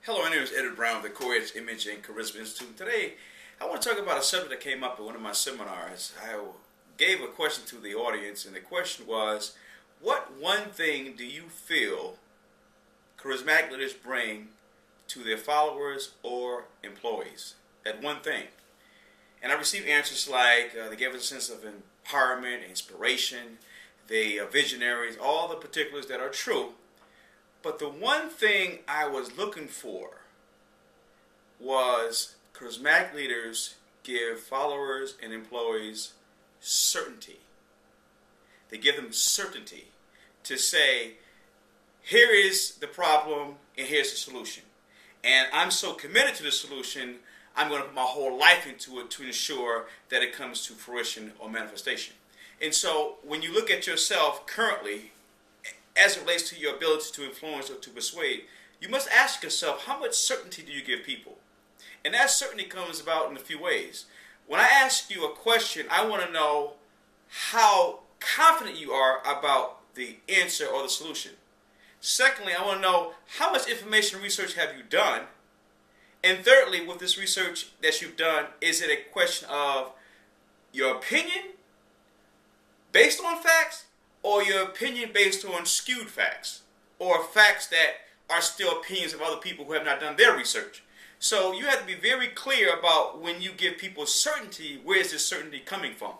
Hello, my name is Edward Brown with the Courage Image and Charisma Institute. Today, I want to talk about a subject that came up at one of my seminars. I gave a question to the audience, and the question was, what one thing do you feel charismatic leaders bring to their followers or employees? That one thing. And I received answers like they gave us a sense of empowerment, inspiration, they are visionaries, all the particulars that are true. But the one thing I was looking for was charismatic leaders give followers and employees certainty. They give them certainty to say, here is the problem and here's the solution. And I'm so committed to the solution, I'm going to put my whole life into it to ensure that it comes to fruition or manifestation. And so when you look at yourself currently, as it relates to your ability to influence or to persuade, you must ask yourself, how much certainty do you give people? And that certainty comes about in a few ways. When I ask you a question, I want to know how confident you are about the answer or the solution. Secondly, I want to know how much information and research have you done? And thirdly, with this research that you've done, is it a question of your opinion based on facts, or your opinion based on skewed facts, or facts that are still opinions of other people who have not done their research? So you have to be very clear about when you give people certainty, where is this certainty coming from?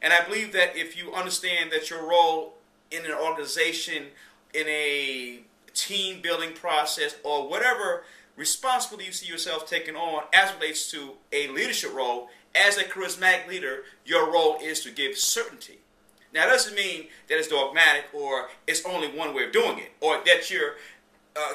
And I believe that if you understand that your role in an organization, in a team building process, or whatever responsibility you see yourself taking on as it relates to a leadership role, as a charismatic leader, your role is to give certainty. Now, it doesn't mean that it's dogmatic or it's only one way of doing it, or that you're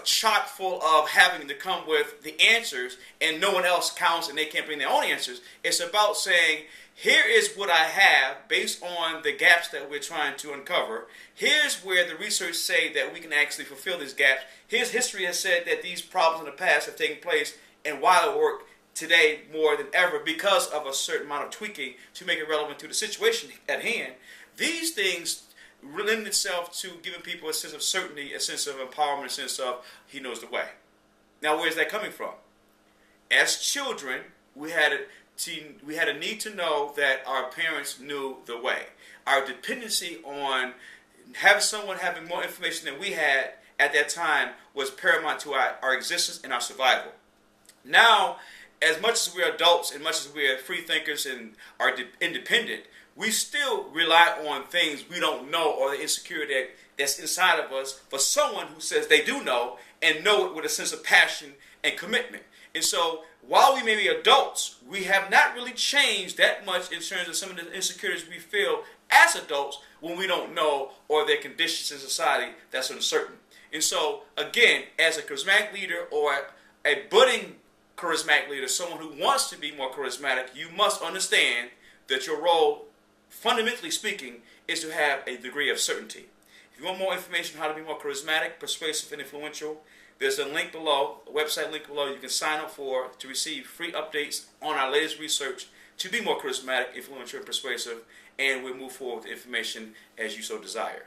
chock full of having to come with the answers and no one else counts and they can't bring their own answers. It's about saying, here is what I have based on the gaps that we're trying to uncover. Here's where the research say that we can actually fulfill these gaps. Here's history has said that these problems in the past have taken place and why they work today more than ever because of a certain amount of tweaking to make it relevant to the situation at hand. These things lend itself to giving people a sense of certainty, a sense of empowerment, a sense of he knows the way. Now, where's that coming from? As children, we had a need to know that our parents knew the way. Our dependency on having someone having more information than we had at that time was paramount to our existence and our survival. Now, as much as we're adults and much as we're free thinkers and are independent, we still rely on things we don't know or the insecurity that's inside of us for someone who says they do know and know it with a sense of passion and commitment. And so while we may be adults, we have not really changed that much in terms of some of the insecurities we feel as adults when we don't know or there are conditions in society that's uncertain. And so, again, as a charismatic leader or a budding charismatic leader, someone who wants to be more charismatic, you must understand that your role, fundamentally speaking, is to have a degree of certainty. If you want more information on how to be more charismatic, persuasive, and influential, there's a link below, a website link below you can sign up for to receive free updates on our latest research to be more charismatic, influential, and persuasive, and we'll move forward with information as you so desire.